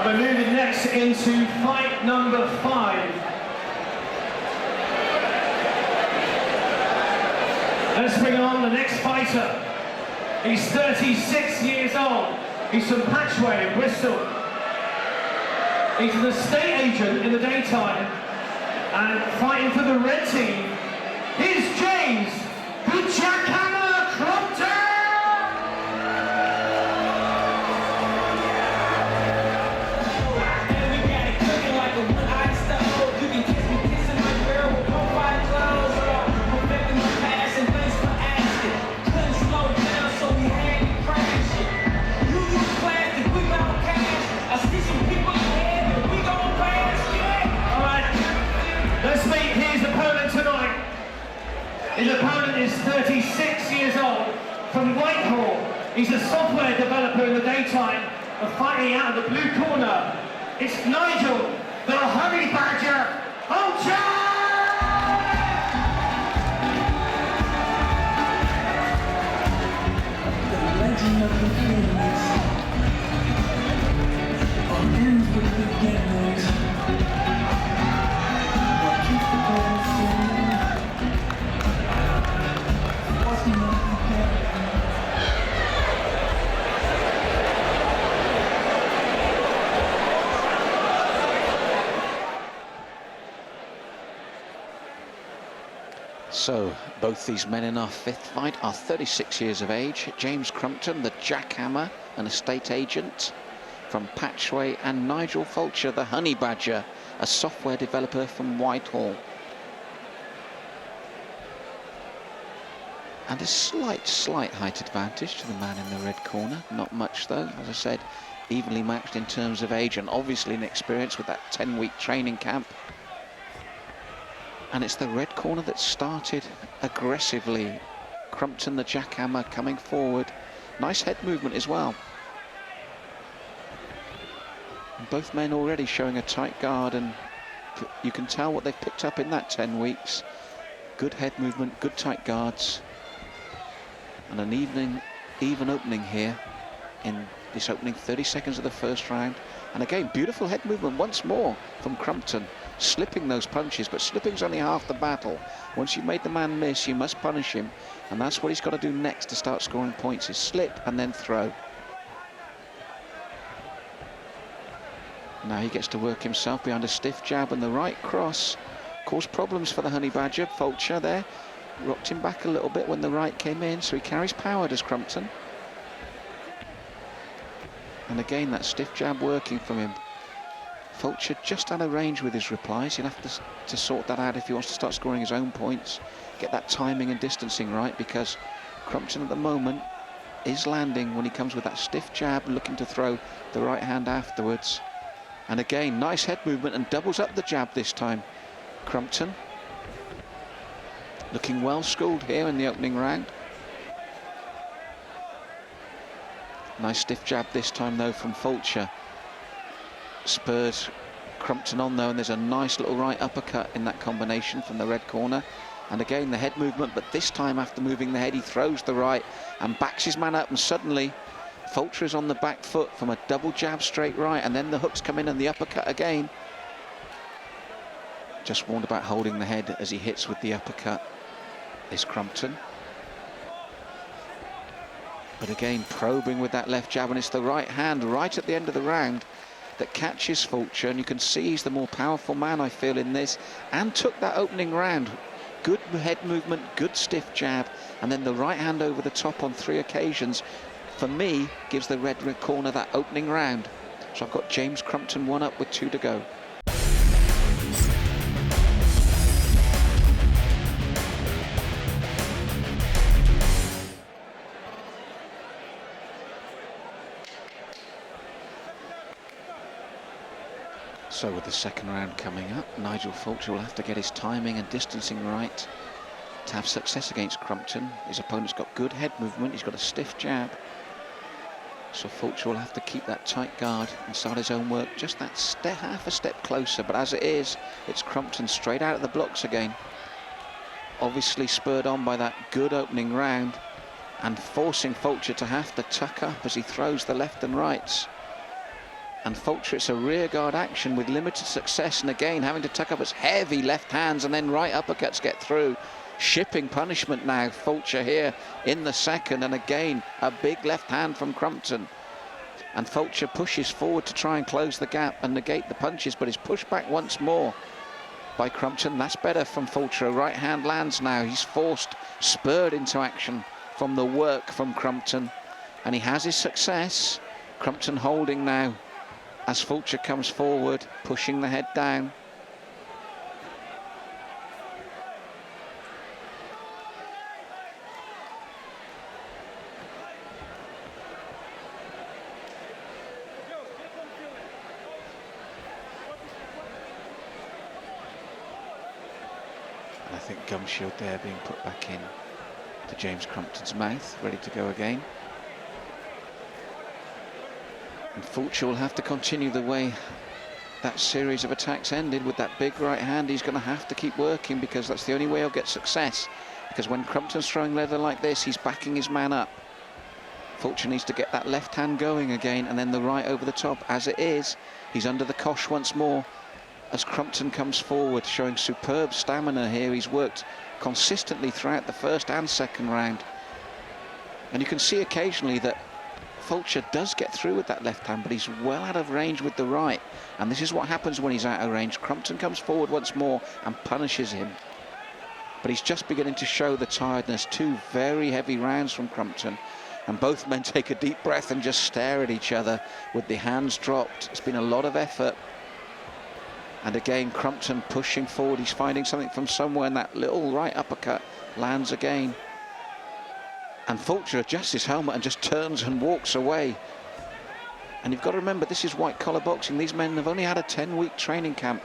And we're moving next into fight number 5. Let's bring on the next fighter. He's 36 years old. He's from Patchway in Bristol. He's an estate agent in the daytime and fighting for the red team. Here's James, the Jackhammer Crumpton! His opponent is 36 years old, from Whitehall. He's a software developer in the daytime, and fighting out of the blue corner, it's Nigel, the Honey Badger, Fulcher! The legend of the Phoenix ends with beginners. What keeps the gold singing? So, both these men in our 5th fight are 36 years of age. James Crumpton, the Jackhammer, an estate agent from Patchway, and Nigel Fulcher, the Honey Badger, a software developer from Whitehall. And a slight height advantage to the man in the red corner. Not much though, as I said, evenly matched in terms of age and obviously an experience with that 10-week training camp. And it's the red corner that started aggressively. Crumpton, the Jackhammer, coming forward. Nice head movement as well. And both men already showing a tight guard, and you can tell what they've picked up in that 10 weeks. Good head movement, good tight guards. And an even opening here in this opening 30 seconds of the first round. And again, beautiful head movement once more from Crumpton. Slipping those punches, but slipping's only half the battle. Once you've made the man miss, you must punish him. And that's what he's got to do next to start scoring points, is slip and then throw. Now he gets to work himself behind a stiff jab, and the right cross caused problems for the Honey Badger. Fulcher there rocked him back a little bit when the right came in, so he carries power, does Crumpton. And again, that stiff jab working from him. Fulcher just out of range with his replies. He'll have to sort that out if he wants to start scoring his own points. Get that timing and distancing right, because Crumpton at the moment is landing when he comes with that stiff jab, looking to throw the right hand afterwards. And again, nice head movement and doubles up the jab this time. Crumpton looking well schooled here in the opening round. Nice stiff jab this time though from Fulcher. Spurs Crumpton on though, and there's a nice little right uppercut in that combination from the red corner. And again, the head movement, but this time after moving the head, he throws the right and backs his man up, and suddenly Fulcher is on the back foot from a double jab straight right, and then the hooks come in and the uppercut again. Just warned about holding the head as he hits with the uppercut is Crumpton. But again, probing with that left jab, and it's the right hand right at the end of the round that catches Fulcher, and you can see he's the more powerful man, I feel, in this, and took that opening round. Good head movement, good stiff jab, and then the right hand over the top on 3 occasions, for me, gives the red corner that opening round. So I've got James Crumpton 1 up with 2 to go. So with the second round coming up, Nigel Fulcher will have to get his timing and distancing right to have success against Crumpton. His opponent's got good head movement, he's got a stiff jab. So Fulcher will have to keep that tight guard and start his own work just that half a step closer. But as it is, it's Crumpton straight out of the blocks again. Obviously spurred on by that good opening round and forcing Fulcher to have to tuck up as he throws the left and rights. And Fulcher, it's a rear guard action with limited success, and again having to tuck up his heavy left hands, and then right uppercuts get through. Shipping punishment now, Fulcher here in the second, and again a big left hand from Crumpton. And Fulcher pushes forward to try and close the gap and negate the punches, but is pushed back once more by Crumpton. That's better from Fulcher. A right hand lands now. He's forced, spurred into action from the work from Crumpton, and he has his success. Crumpton holding now as Fulcher comes forward, pushing the head down. I think gum shield there being put back in to James Crumpton's mouth, ready to go again. And Fulcher will have to continue the way that series of attacks ended with that big right hand. He's going to have to keep working, because that's the only way he'll get success. Because when Crumpton's throwing leather like this, he's backing his man up. Fulcher needs to get that left hand going again, and then the right over the top. As it is, he's under the cosh once more as Crumpton comes forward, showing superb stamina here. He's worked consistently throughout the first and second round. And you can see occasionally that Fulcher does get through with that left hand, but he's well out of range with the right. And this is what happens when he's out of range. Crumpton comes forward once more and punishes him. But he's just beginning to show the tiredness. Two very heavy rounds from Crumpton. And both men take a deep breath and just stare at each other with the hands dropped. It's been a lot of effort. And again, Crumpton pushing forward. He's finding something from somewhere, and that little right uppercut lands again. And Fulcher adjusts his helmet and just turns and walks away. And you've got to remember, this is white-collar boxing. These men have only had a 10-week training camp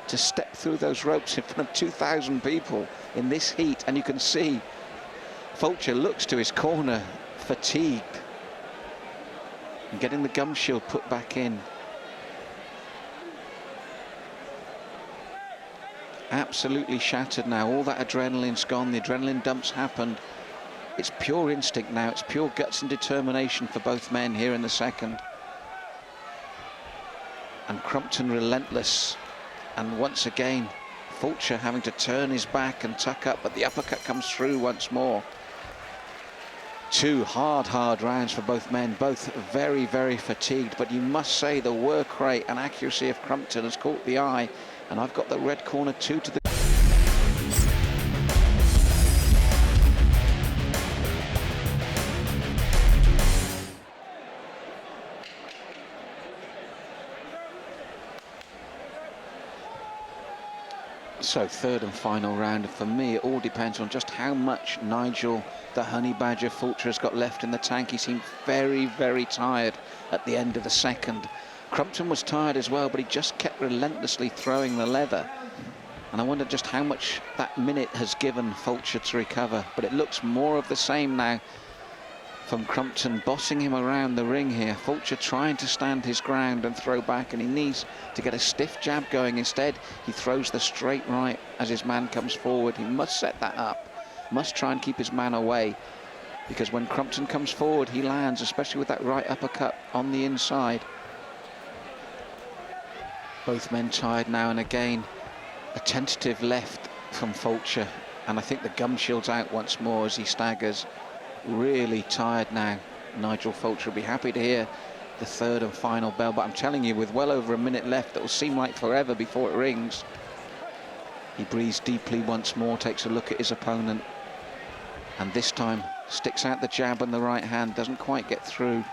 to step through those ropes in front of 2,000 people in this heat. And you can see Fulcher looks to his corner, fatigued, and getting the gum shield put back in. Absolutely shattered now. All that adrenaline's gone. The adrenaline dumps happened. It's pure instinct now. It's pure guts and determination for both men here in the second. And Crumpton relentless. And once again, Fulcher having to turn his back and tuck up, but the uppercut comes through once more. Two hard rounds for both men, both very, very fatigued. But you must say the work rate and accuracy of Crumpton has caught the eye. And I've got the red corner 2 to the... So third and final round. For me, it all depends on just how much Nigel, the Honey Badger Fulcher, has got left in the tank. He seemed very, very tired at the end of the second. Crumpton was tired as well, but he just kept relentlessly throwing the leather. And I wonder just how much that minute has given Fulcher to recover. But it looks more of the same now from Crumpton, bossing him around the ring here. Fulcher trying to stand his ground and throw back, and he needs to get a stiff jab going. Instead, he throws the straight right as his man comes forward. He must set that up, must try and keep his man away, because when Crumpton comes forward, he lands, especially with that right uppercut on the inside. Both men tired now, and again, a tentative left from Fulcher, and I think the gum shield's out once more as he staggers. Really tired now. Nigel Fulcher will be happy to hear the third and final bell, but I'm telling you, with well over a minute left, it will seem like forever before it rings. He breathes deeply once more, takes a look at his opponent, and this time sticks out the jab and the right hand, doesn't quite get through.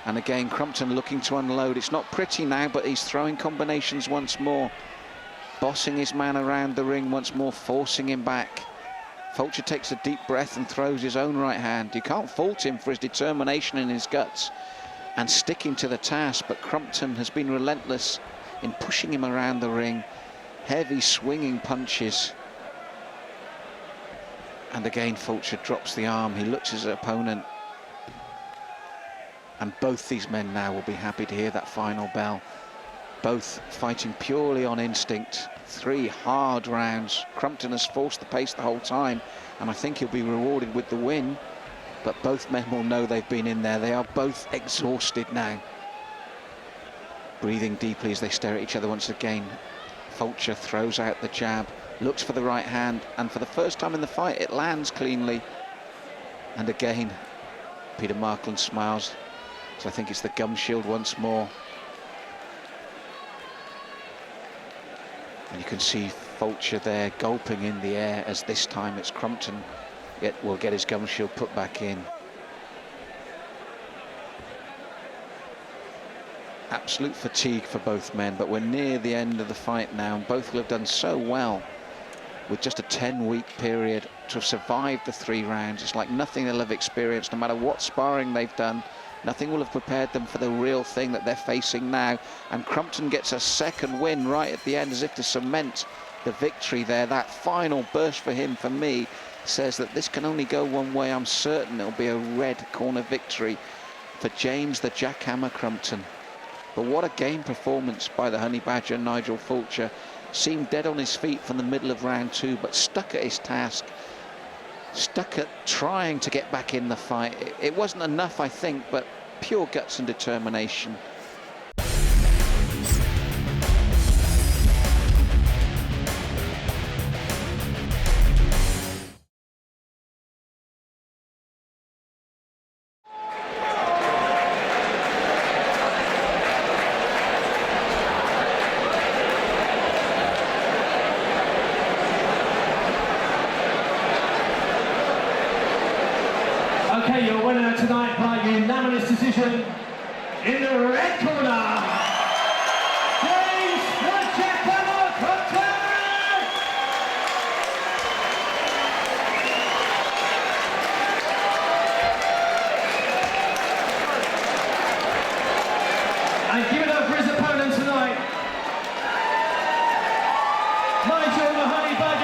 And again, Crumpton looking to unload. It's not pretty now, but he's throwing combinations once more, bossing his man around the ring once more, forcing him back. Fulcher takes a deep breath and throws his own right hand. You can't fault him for his determination and his guts and sticking to the task, but Crumpton has been relentless in pushing him around the ring. Heavy swinging punches. And again, Fulcher drops the arm. He looks at his opponent. And both these men now will be happy to hear that final bell. Both fighting purely on instinct. 3 hard rounds. Crumpton has forced the pace the whole time, and I think he'll be rewarded with the win. But both men will know they've been in there. They are both exhausted now. Breathing deeply as they stare at each other once again. Fulcher throws out the jab, looks for the right hand, and for the first time in the fight it lands cleanly. And again, Peter Markland smiles, so I think it's the gum shield once more. And you can see Fulcher there gulping in the air, as this time it's Crumpton yet will get his gum shield put back in. Absolute fatigue for both men, but we're near the end of the fight now, and both will have done so well with just a 10-week period to have survived the 3 rounds. It's like nothing they'll have experienced, no matter what sparring they've done. Nothing will have prepared them for the real thing that they're facing now. And Crumpton gets a second win right at the end, as if to cement the victory there. That final burst for him, for me, says that this can only go one way. I'm certain it'll be a red corner victory for James the Jackhammer Crumpton. But what a game performance by the Honey Badger, Nigel Fulcher. Seemed dead on his feet from the middle of round 2, but stuck at his task, stuck at trying to get back in the fight. It wasn't enough, I think, but pure guts and determination. Okay, your winner tonight by unanimous decision in the red corner, James the Jackhammer Crumpton! And give it up for his opponent tonight, Nigel the Honey Badger.